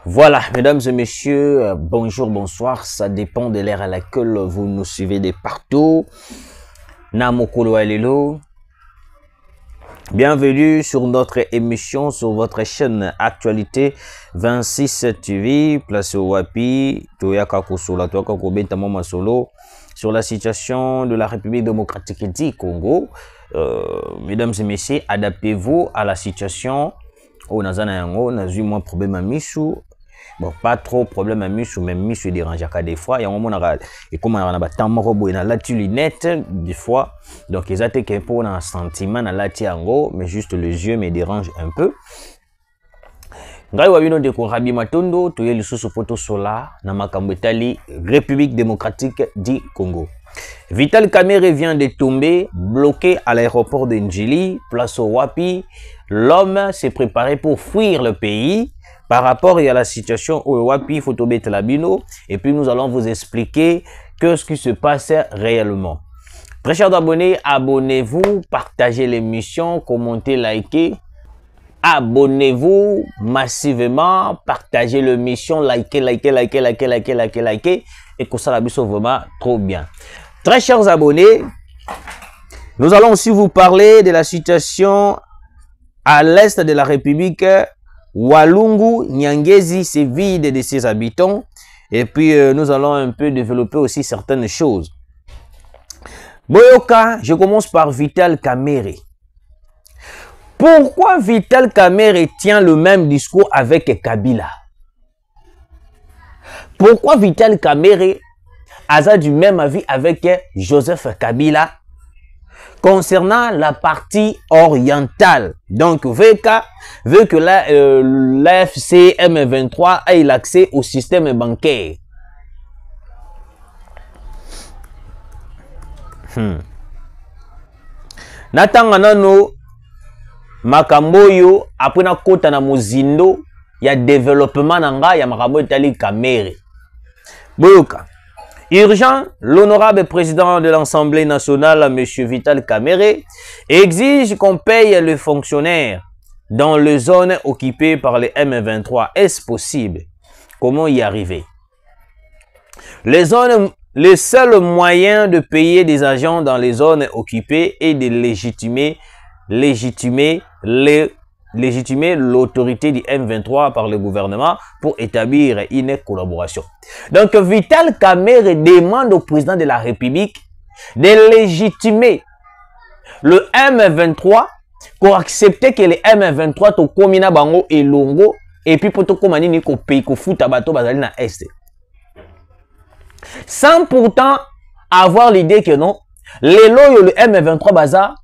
Voilà, mesdames et messieurs, bonjour, bonsoir, ça dépend de l'ère à laquelle vous nous suivez de partout. Namokolo Alelo. Bienvenue sur notre émission, sur votre chaîne Actualité 26 TV, place au Wapi, Toyaka Kosola, Toyaka Kobenta Mama Solo, sur la situation de la République démocratique du Congo. Mesdames et messieurs, adaptez-vous à la situation. Oh, Nazana Yango, n'a eu moins problème à Missou. Bon, pas trop problème à Missou, mais Missou dérange à des fois. Il y a un moment et comme on a un temps morobo, il y a la lunette des fois. Donc, ils ont été pour un sentiment à la tiango, mais juste les yeux me dérangent un peu. Ngai wabino de Korabi Matondo, tu es le sous-photo sola, na Makambetali, République démocratique du Congo. Vital Kamerhe vient de tomber, bloqué à l'aéroport de Njili, place au Wapi. L'homme s'est préparé pour fuir le pays. Par rapport à la situation au Wapi, Photobet Labino, et puis nous allons vous expliquer ce qui se passe réellement. Très chers abonnés, abonnez-vous, partagez l'émission, commentez, likez. Abonnez-vous massivement, partagez l'émission, likez, et que ça la biso vraiment trop bien. Très chers abonnés, nous allons aussi vous parler de la situation à l'est de la République. Walungu, Nyangezi, c'est vide de ses habitants. Et puis, nous allons un peu développer aussi certaines choses. Boyoka, je commence par Vital Kamerhe. Pourquoi Vital Kamerhe tient le même discours avec Kabila? Pourquoi Vital Kamerhe a du même avis avec Joseph Kabila concernant la partie orientale? Donc, VK veut que l'AFC M23 ait l'accès au système bancaire. Natanga nano makamboyo après na kota na mozindo ya développement nanga ya makambo etali Kamerhe. Boyoka. Urgent, l'honorable président de l'Assemblée nationale, M. Vital Kamerhe, exige qu'on paye les fonctionnaires dans les zones occupées par les M23. Est-ce possible? Comment y arriver? Le seul moyen de payer des agents dans les zones occupées est de légitimer l'autorité du M23 par le gouvernement pour établir une collaboration. Donc, Vital Kamerhe demande au président de la République de légitimer le M23 pour accepter que le M23 to komina bango et longo et puis pour to komani ni ko pays ko futa bato bazali na est. Sans pourtant avoir l'idée que non, les loyo le M23 baza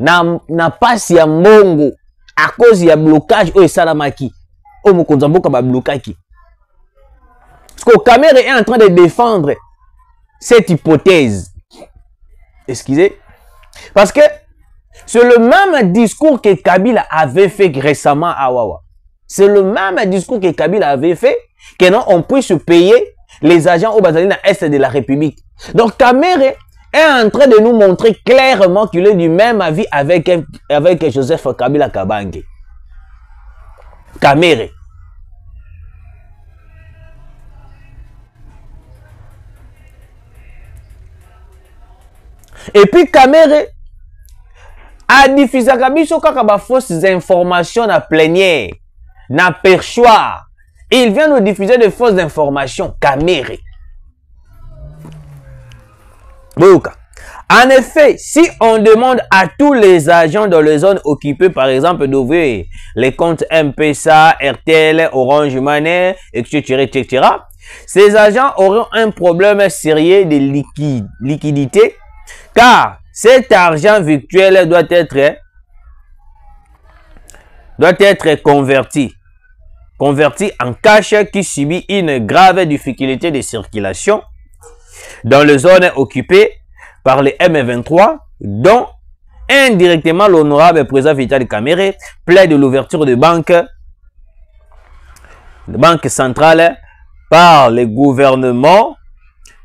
n'a pas si à mbongo à cause du blocage au Salamaki. Au Mokonzamboka ba blocaki. Parce que Kamerhe est en train de défendre cette hypothèse. Excusez. Parce que c'est le même discours que Kabila avait fait récemment à Wawa. C'est le même discours que Kabila avait fait que non, on puisse payer les agents au Bazalina Est de la République. Donc Kamerhe est en train de nous montrer clairement qu'il est du même avis avec Joseph Kabila Kabange. Kamerhe. Et puis Kamerhe a diffusé kaka fausses informations na plénière, na perchoir. Il vient nous diffuser de fausses informations. Kamerhe. En effet, si on demande à tous les agents dans les zones occupées, par exemple, d'ouvrir les comptes M-Pesa, RTL, Orange Money, etc., ces agents auront un problème sérieux de liquidité car cet argent virtuel doit être converti en cash qui subit une grave difficulté de circulation dans les zones occupées par les M23, dont indirectement l'honorable président Vital Kamerhe plaide de l'ouverture de banques centrales par le gouvernement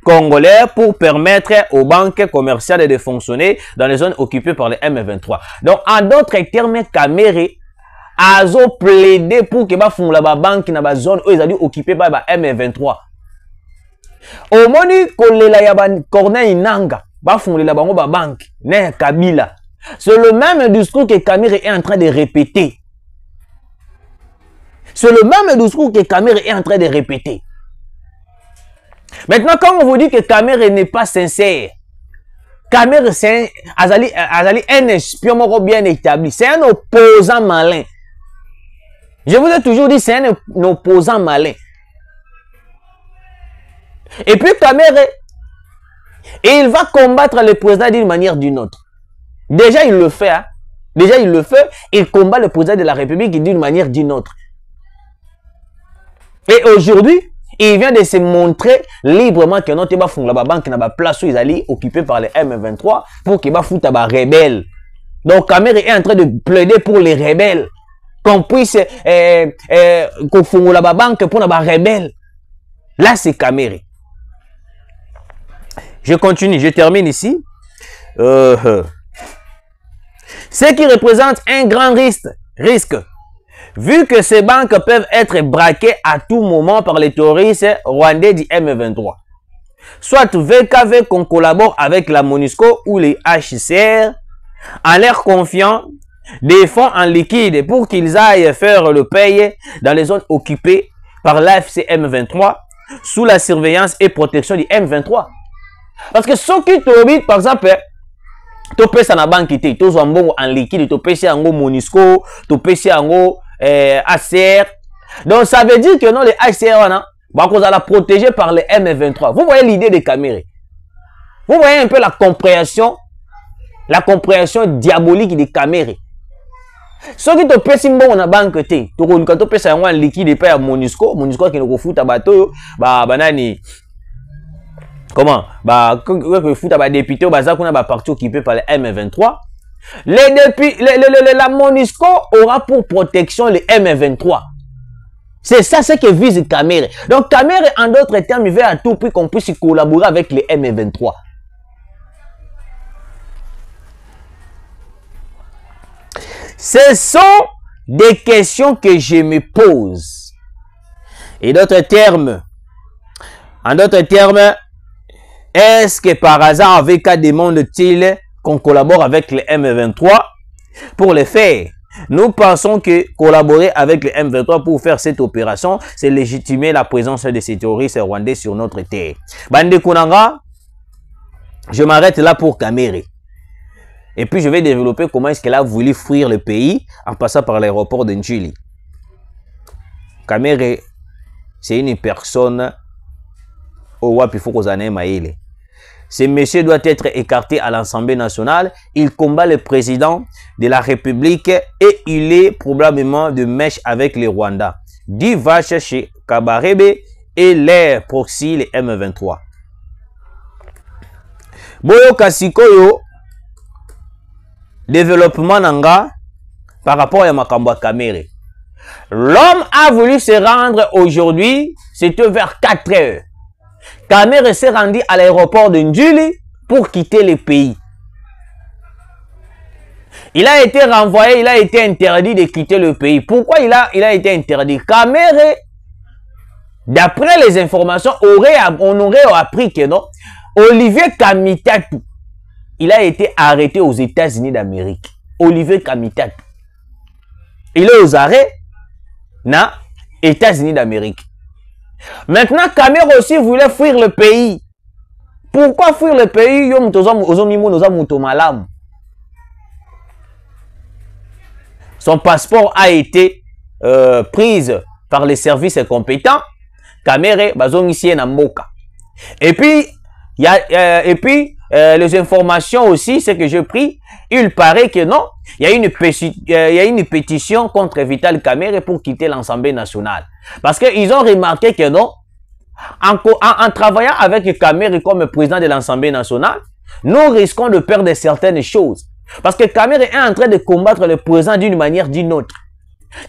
congolais pour permettre aux banques commerciales de fonctionner dans les zones occupées par les M23. Donc, en d'autres termes, Kamerhe a plaidé pour que la banque dans la zone où ils ont occupé par les M23. Au moni kolela ya Corneille Nangaa ba fongolela bango ba banque na Kabila. C'est le même discours que Kamerhe est en train de répéter. C'est le même discours que Kamerhe est en train de répéter. Maintenant, quand on vous dit que Kamerhe n'est pas sincère, Kamerhe c'est un espion bien établi, c'est un opposant malin. Je vous ai toujours dit, c'est un opposant malin. Et puis Kamerhe, il va combattre le président d'une manière ou d'une autre. Déjà, il le fait. Hein? Déjà, il le fait. Il combat le président de la République d'une manière ou d'une autre. Et aujourd'hui, il vient de se montrer librement que notre banque n'a pas place où ils allaient occupés par les M23 pour qu'ils foutent les rebelles. Donc, Kamerhe est en train de plaider pour les rebelles. Qu'on puisse qu'on fonde la banque pour les rebelles. Là, c'est Kamerhe. Je continue, je termine ici. Ce qui représente un grand risque, vu que ces banques peuvent être braquées à tout moment par les terroristes rwandais du M23. Soit VKV qu'on collabore avec la MONUSCO ou les HCR en leur confiant des fonds en liquide pour qu'ils aillent faire le paye dans les zones occupées par l'AFC M23 sous la surveillance et protection du M23. Parce que ceux qui t'habitent, par exemple, tu peux ça na banque, tu peux en liquide, tu peux ça en MONUSCO, tu peux ça en ACR. Donc ça veut dire que non, les ACR, on va la protéger par les M23. Vous voyez l'idée de Kamerhe. Vous voyez un peu la compréhension diabolique de Kamerhe. Ceux qui te payent si bon na banque, tu peux ça en liquide et pas à MONUSCO qui nous fout à bateau, banani. Comment? Que fout à député, parti occupé par les M23. La MONUSCO aura pour protection les M23. C'est ça ce que vise Kamerhe. Donc Kamerhe, en d'autres termes, il veut à tout prix qu'on puisse collaborer avec les M23. Ce sont des questions que je me pose. Et en d'autres termes, est-ce que par hasard AVK demande-t-il qu'on collabore avec les M23 pour les faire? Nous pensons que collaborer avec les M23 pour faire cette opération, c'est légitimer la présence de ces terroristes rwandais sur notre terre. Bande Kunanga, je m'arrête là pour Kamerhe. Et puis je vais développer comment est-ce qu'elle a voulu fuir le pays en passant par l'aéroport de Njili. Kamerhe, c'est une personne au WAP, il faut qu'on en ait maïle. Ce monsieur doit être écarté à l'Assemblée nationale. Il combat le président de la République et il est probablement de mèche avec les Rwandais. 10 vaches chez Kabarebe et les proxy, les M23. Boyo Kasikoyo, développement nanga par rapport à Makamba Kamerhe. L'homme a voulu se rendre aujourd'hui, c'était vers 4 heures. Kamerhe s'est rendu à l'aéroport de Njili pour quitter le pays. Il a été renvoyé, il a été interdit de quitter le pays. Pourquoi il a été interdit? Kamerhe, d'après les informations, on aurait appris que non, Olivier Kamitatu, il a été arrêté aux États-Unis d'Amérique. Olivier Kamitatu. Il est aux arrêts dans les États-Unis d'Amérique. Maintenant, Kamerhe aussi voulait fuir le pays. Pourquoi fuir le pays? Son passeport a été pris par les services compétents. Kamere bazongisi na mboka. Et puis les informations aussi, c'est que j'ai pris, il paraît que non, il y a une pétition contre Vital Kamerhe pour quitter l'Assemblée nationale. Parce qu'ils ont remarqué que non, en travaillant avec Kamerhe comme président de l'Assemblée nationale, nous risquons de perdre certaines choses. Parce que Kamerhe est en train de combattre le président d'une manière ou d'une autre.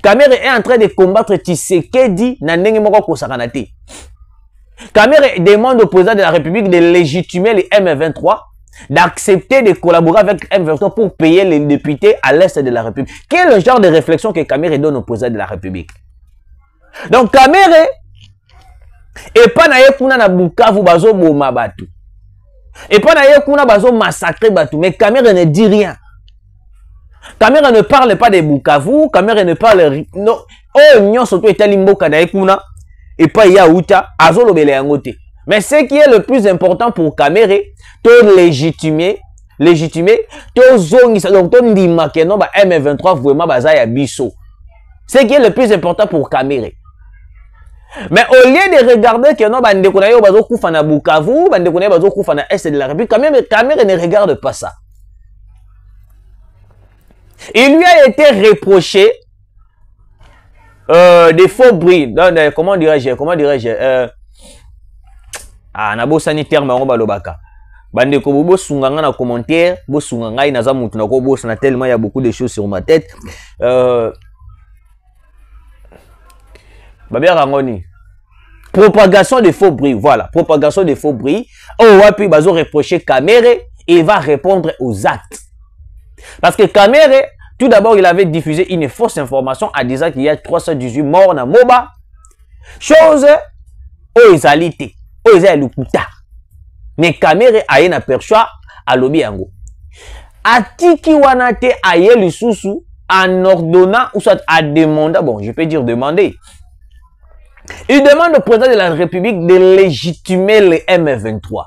Kamerhe est en train de combattre Tshisekedi na ndenge moko kosakana te. Kamerhe demande au président de la République de légitimer les M23, d'accepter de collaborer avec M23 pour payer les députés à l'est de la République. Quel est le genre de réflexion que Kamerhe donne au président de la République? Donc Kamerhe et pas na yekuna na Bukavu bazo boma batu. Et pas na yekuna bazo massacrer batu, mais Kamerhe ne dit rien. Kamerhe ne parle pas de Bukavu, Kamerhe ne parle non. Oh nyon surtout etali mboka na yekuna et pas ya uta azolo bele yangote. Mais ce qui est le plus important pour Kamerhe, to légitimer, to zongisa donc to ndima ke non ba M23 vraiment baza ya biso. Ce qui est le plus important pour Kamerhe. Mais au lieu de regarder que non bande ko na yo bazo kufa na Bukavu, bande ko na bazo kufa na est de la République, Kamerhe ne regarde pas ça. Il lui a été reproché des faux bruits. Comment dirais-je nabo sanitaire ma balobaka. Bande ko bo sunganga na commentaire, bo sunganga ina za mutu na ko bo na tellement il y a beaucoup de choses sur ma tête. Babia rangoni. Propagation de faux bruits, voilà, propagation de faux bruits. Oh wapi bazo reprocher Kamerhe, il va répondre aux actes. Parce que Kamerhe, tout d'abord, il avait diffusé une fausse information en disant qu'il y a 318 morts dans Moba. Chose aux alizalités, aux alukuta. Mais Kamerhe a une aperçoit à l'obi yango. Atiki wanate aye lisusu en ordonnant ou soit à demander, bon, je peux dire demander. Il demande au président de la République de légitimer les M23.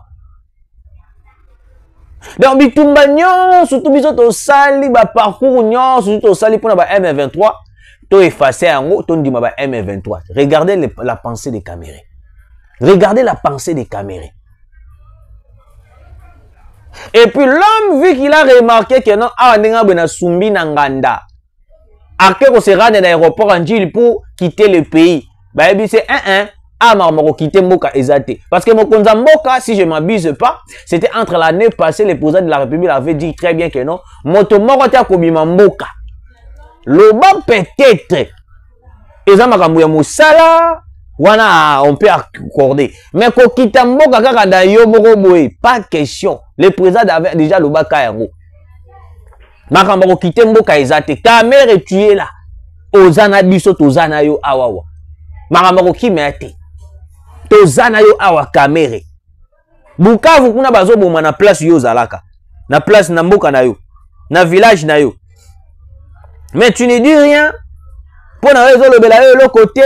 Donc, bitumba nyon, surtout biso sali, ba parcours nyon, surtout sali pour na ba M23, to effacer yango, to ndima ba M23. Regardez la pensée de Kamerhe. Regardez la pensée de Kamerhe. Et puis l'homme, vu qu'il a remarqué que non, nenga bena sumbi nanganda, akeko se rendre à l'aéroport en Gilles pour quitter le pays. Bah, c'est marmaro quitter Mboka ezate. Parce que Mokonza Mboka, si je ne m'abuse pas, c'était entre l'année passée, le président de la République avait dit très bien que non. Moto Morotia Kobima Mboka. Loba peut-être. Ezama Kambuya Moussala. Wana, on peut accorder. Mais ko kita Mboka kaka da yo moroboe. Pas question. Le président avait déjà Loba Kayango. Makambo quitter Mboka ezate. Kamerhe tu es là. Ozana biso tozana yo awawa. Makambo kimete. Tozana yo awa Kamerhe. Bukavu kuna bazo boma na place yo zalaka. Na place na mboka na yo. Na village na yo. Mais tu ne dis rien. Pour na yo lobela yo le côté.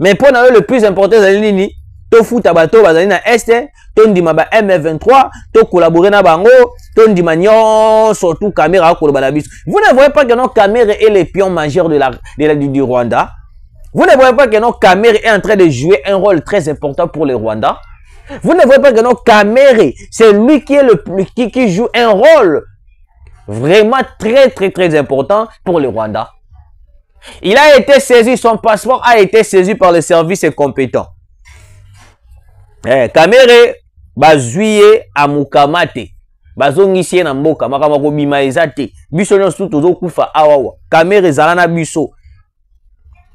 Mais pour na yo le plus important c'est nini? To futa bato bazali na est, to ndima ba M23, to collaborer na bango, to ndima nyon surtout Kamerhe a koloba na biso. Vous ne voyez pas que non Kamerhe est le pion majeur du Rwanda? Vous ne voyez pas que non Kamerhe est en train de jouer un rôle très important pour le Rwanda? Vous ne voyez pas que non Kamerhe, c'est lui qui est qui joue un rôle vraiment très important pour le Rwanda? Il a été saisi, son passeport a été saisi par les services compétents. Kamerhe bazuye amukamate. Bazongisi na mboka makamako bima ezate. Biso nyonso tozo kufa awawa. Kamerhe zalana biso.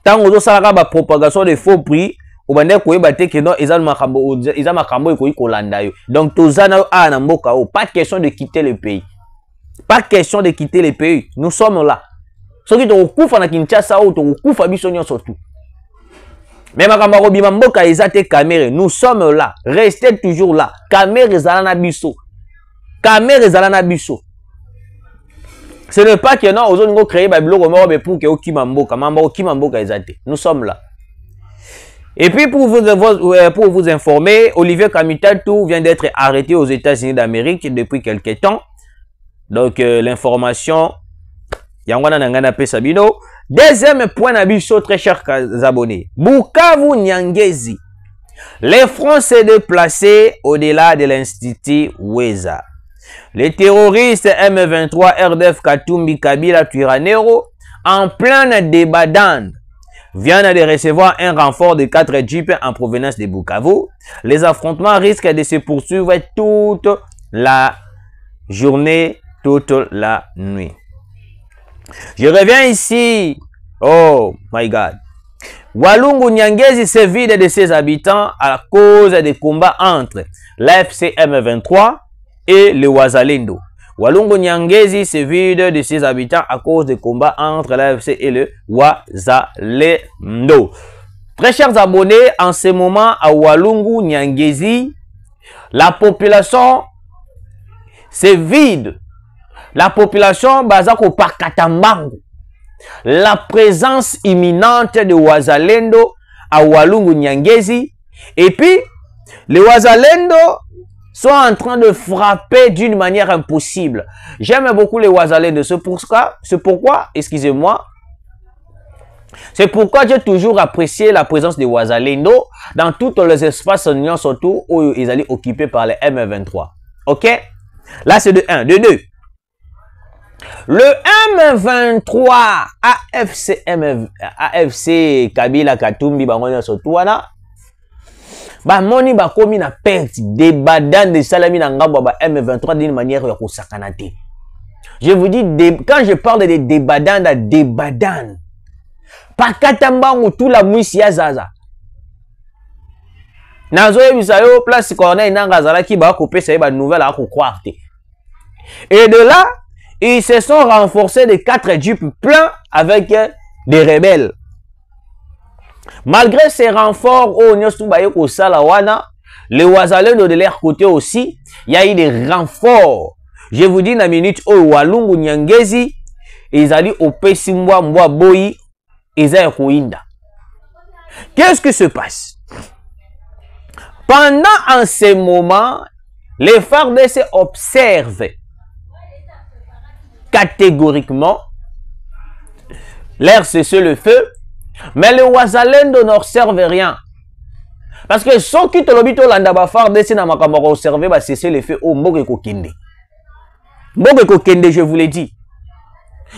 Tango zo salaka ba propagation de faux prix, obande koyeba te ke non eza makambo ekoyi kolanda yo. Donc tozana a na mboka o, pas question de quitter le pays. Pas question de quitter le pays. Nous sommes là. Soki to kufa na Kinshasa o to kufa biso nyonso tout. Mais makambo bima mboka ezate Kamerhe, nous sommes là. Restez toujours là. Kamerhe zalana biso. Kamerhe zalana biso. Ce n'est pas que non, aux autres créer pour que Okimamboka ezate. Nous sommes là. Et puis pour vous informer, Olivier Kamitatou vient d'être arrêté aux États-Unis d'Amérique depuis quelques temps. Donc l'information, Yangwana Nangana Pesabino. Deuxième point d'abisso, très chers abonnés. Bukavu Nyangezi. Les fronts s'est déplacé au-delà de l'Institut Weza. Les terroristes M23, RDF, Katumbi, Kabila, Turanero, en plein débat d'Inde, viennent de recevoir un renfort de 4 jeeps en provenance de Bukavu. Les affrontements risquent de se poursuivre toute la journée, toute la nuit. Je reviens ici. Oh my God. Walungu Nyangezi se vide de ses habitants à cause des combats entre l'AFC M23 et le Wazalendo. Walungu Nyangezi se vide de ses habitants à cause des combats entre l'AFC et le Wazalendo. Très chers abonnés, en ce moment à Walungu Nyangezi, la population se vide. La population bazako Pakatambangu. La présence imminente de Wazalendo à Walungu Nyangezi. Et puis, les Wazalendo sont en train de frapper d'une manière impossible. J'aime beaucoup les Wazalendo. C'est pourquoi, excusez-moi, c'est pourquoi j'ai toujours apprécié la présence des Wazalendo dans tous les espaces surtout où ils allaient occupés par les M23. Ok? Là, c'est de 1. De 2. Le M23 AFC Kabila Katumbi Bangonia Sotuana Bamoni Bakomi na perte débadan de Salami Nangabo M23 d'une manière ya kosakanate. Je vous dis, quand je parle de débadan, débadan. Pakatambangu tout la mwisi ya zaza. Nazoye bisayo place corner nanga zalaki ba ko pesa ba nouvelle à croire. Et de là, ils se sont renforcés de 4 jeeps pleins avec des rebelles. Malgré ces renforts, les Wazalendo de leur côté aussi, il y a eu des renforts. Je vous dis une minute, Walungu Nyangezi, ils allaient au Pessimwa Mwa Boyi, ils allaient au Qu'est-ce qui se passe? Pendant en ce moment, les FARDC observent catégoriquement l'air cesse le feu, mais le Wazalendo n'observe rien. Parce que ceux qui te l'obito l'andaba FARDC n'a pas observé, bah cesser le feu au Mbogeko Kende. Mbogeko Kende, je vous l'ai dit.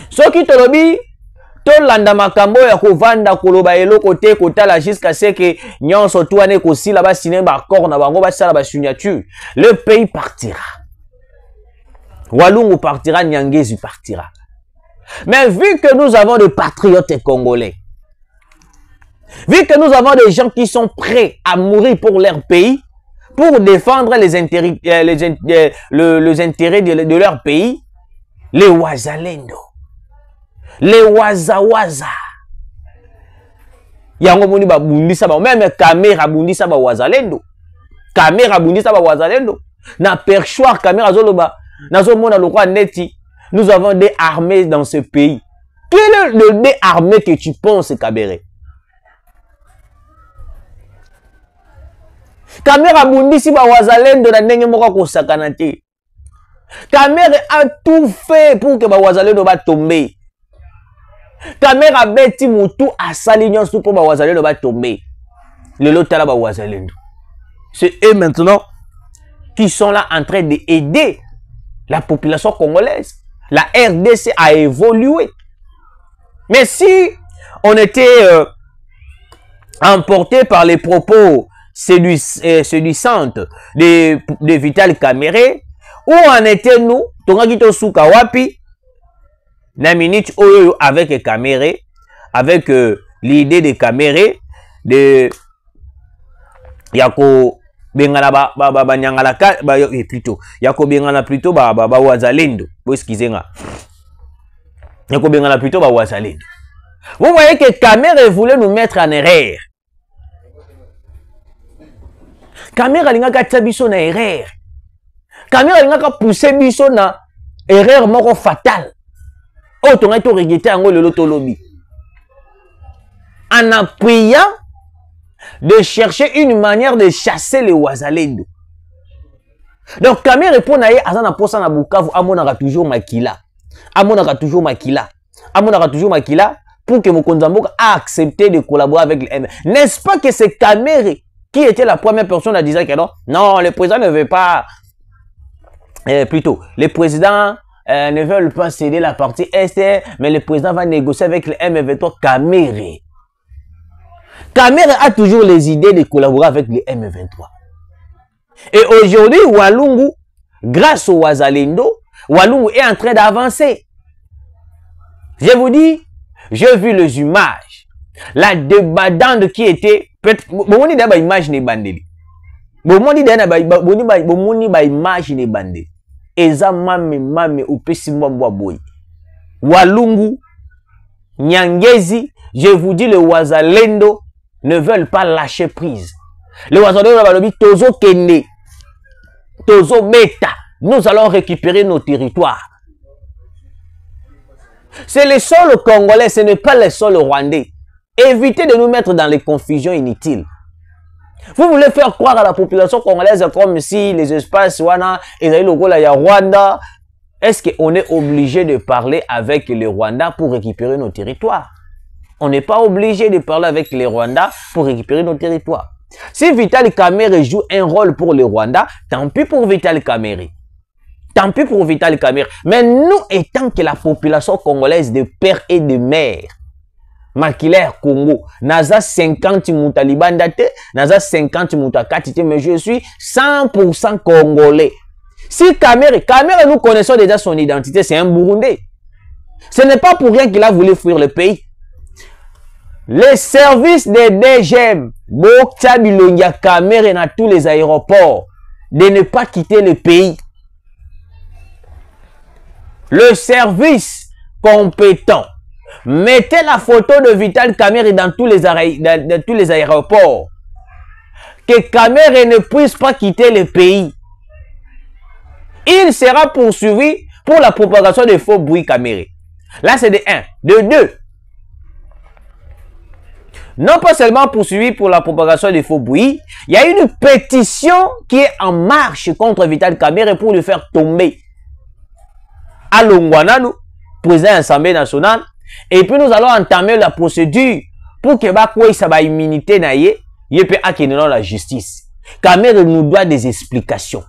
Ceux qui te l'obito Tolanda makambo ya kovanda koloba eloko te kotala jusqu'à ce que nyonso tuane kosi la ba signer ba accord na bango ba sala ba signature, le pays partira. Walungu partira, Nyangezi partira. Mais vu que nous avons des patriotes congolais, vu que nous avons des gens qui sont prêts à mourir pour leur pays, pour défendre les intérêts, les intérêts de leur pays, les Wazalendo, les Wazawaza, yango moni ba bundisa ba même caméra bundisa ba Wazalendo, caméra bundisa ba Wazalendo, na perchoir caméra zoloba, nazo mona lokwa neti, nous avons des armées dans ce pays. Quel est le dé armé que tu penses, Kabere? Caméra bundisi ba Wazalendo na ndenge moko ko sakana te. Caméra a tout fait pour que ba Wazalendo ba tomber. Caméra beti mutu asali nyonso pour ba Wazalendo ba tomber. Le lotala ba Wazalendo. C'est eux maintenant qui sont là en train d'aider la population congolaise. La RDC a évolué. Mais si on était emporté par les propos séduisants de Vital Kamerhe, où en était-nous? Tongakito Suka Wapi, na minute oyo avec Kamerhe, avec l'idée de Kamerhe de Yako Bengana ba nyangala plutôt Yako Bengana plutôt ba Wazalendo. Excusez-moi. Yako Bengana plutôt ba Wazalendo. Vous voyez que Kamerhe voulait nous mettre en erreur. Kamerhe lingaka tabiso na erreur. Kamerhe lingaka pousser biso na erreur moko fatale. Oh, ton to regretter ngo le lotolobi. En appuyant de chercher une manière de chasser les Wazalendo. Donc Kamerhe répond à Azana Posa na Bukavu, amonaka toujours makila. Amonaka toujours makila. Amonaka toujours makila pour que Mokonzamboka a accepté de collaborer avec les M. N'est-ce pas que c'est Kamerhe Qui était la première personne à dire que non, non, le président ne veut pas, plutôt, les présidents ne veulent pas céder la partie Est, mais le président va négocier avec le M23 Kamere. Kamere a toujours les idées de collaborer avec le M23. Et aujourd'hui, Walungu, grâce au Wazalendo, Walungu est en train d'avancer. Je vous dis, j'ai vu les images. La débandade qui était... Bon, dit d'abord image n'est bandée. Bon, dit d'abord image n'est bandée. Eza mame ou pesimwa boy. Walungu, Nyangezi, je vous dis, le Wazalendo ne veulent pas lâcher prise. Le Wazalendo, Tozo Kende, Tozo Meta, nous allons récupérer nos territoires. C'est le sol congolais, ce n'est pas le sol rwandais. Évitez de nous mettre dans les confusions inutiles. Vous voulez faire croire à la population congolaise comme si les espaces wana et le Rwanda. Est-ce qu'on est obligé de parler avec les Rwandais pour récupérer nos territoires? On n'est pas obligé de parler avec les Rwandais pour récupérer nos territoires. Si Vital Kamerhe joue un rôle pour les Rwandais, tant pis pour Vital Kamerhe. Tant pis pour Vital Kamerhe. Mais nous, étant que la population congolaise de père et de mère, Makiler Congo, Naza 50 Moutalibandate, Naza 50 Moutakatite, mais je suis 100% congolais. Si Kamerhe nous connaissons déjà son identité, c'est un Burundais. Ce n'est pas pour rien qu'il a voulu fuir le pays. Les services des DGM, Bokta Bilongia Kamerhe dans tous les aéroports, de ne pas quitter le pays. Le service compétent, mettez la photo de Vital Kamerhe dans tous les aéroports. Que Kamerhe ne puisse pas quitter le pays. Il sera poursuivi pour la propagation de faux bruits Kamerhe. Là, c'est de 1. De 2. Non pas seulement poursuivi pour la propagation des faux bruits, il y a une pétition qui est en marche contre Vital Kamerhe pour le faire tomber. À Longwananu, président de l'Assemblée nationale, et puis nous allons entamer la procédure pour que Bakwe sa immunité naie, il peut acquérir la justice. Kamerhe nous doit des explications.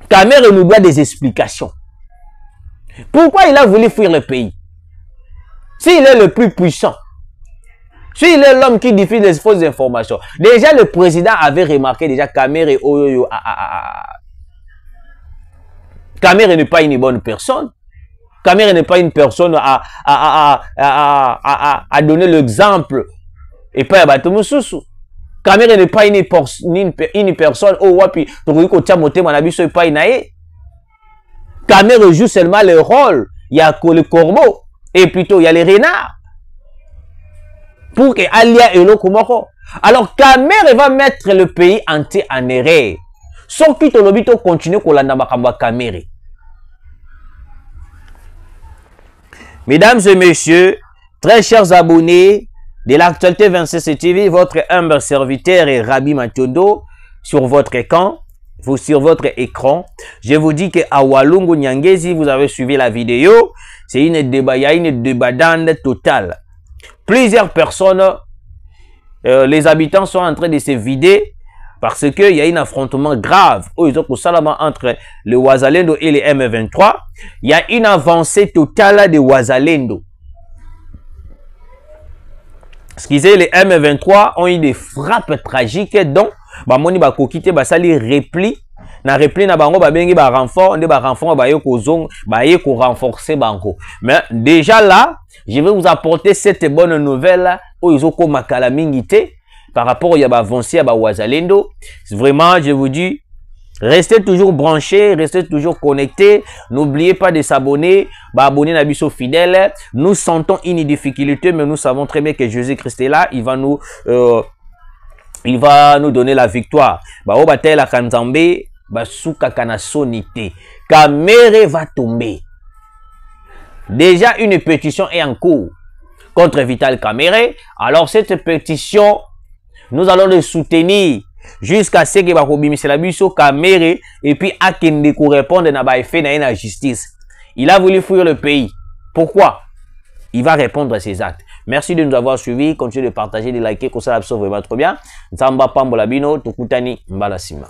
Kamerhe nous doit des explications. Pourquoi il a voulu fuir le pays? S'il est le plus puissant, s'il est l'homme qui diffuse les fausses informations, déjà le président avait remarqué déjà Kamerhe Kamerhe n'est pas une bonne personne. Kamerhe n'est pas une personne à donner l'exemple. Et pas à Batomususu. Kamerhe n'est pas une personne. Oh, wapi, Kamerhe joue seulement le rôle. Il y a le corbeau. Et plutôt, il y a les renards. Pour que Alia et l'Okumoko. Alors, Kamerhe va mettre le pays entier en erreur. Sans que Tolobito continue Kolanda Makamba Kamerhe. Mesdames et messieurs, très chers abonnés de l'actualité 26 TV, votre humble serviteur est Rabi Mationdo sur votre écran. Sur votre écran, je vous dis que à Walungu Nyangezi, vous avez suivi la vidéo. C'est une débandade totale. Plusieurs personnes, les habitants sont en train de se vider parce qu'il y a un affrontement grave entre le Wazalendo et les M23. Il y a une avancée totale de Wazalendo. Excusez, les M23 ont eu des frappes tragiques dont Bamoni bakokite basali repli na repli na bango babengi ba renfort nde ba renfort ba yo ko renforcer bango. Mais déjà là, je vais vous apporter cette bonne nouvelle au izoko makala mingite par rapport à avancé à Wazalendo. Vraiment, je vous dis, restez toujours branchés, restez toujours connectés. N'oubliez pas de s'abonner, abonner à Bisso fidèle. Nous sentons une difficulté, mais nous savons très bien que Jésus-Christ est là. Il va nous donner la victoire. Bao bataille la Kanzambe, basuka kana sonité. Kamerhe va tomber. Déjà une pétition est en cours contre Vital Kamerhe. Alors cette pétition, nous allons le soutenir jusqu'à ce que bakobimisela biso Kamerhe et puis akende ko répondre na ba effet na la justice. Il a voulu fuir le pays. Pourquoi? Il va répondre à ses actes. Merci de nous avoir suivis. Continuez de partager, de liker, que ça absorbe vraiment trop bien. Nzamba Pambola Bino, Tukutani Mbalasima.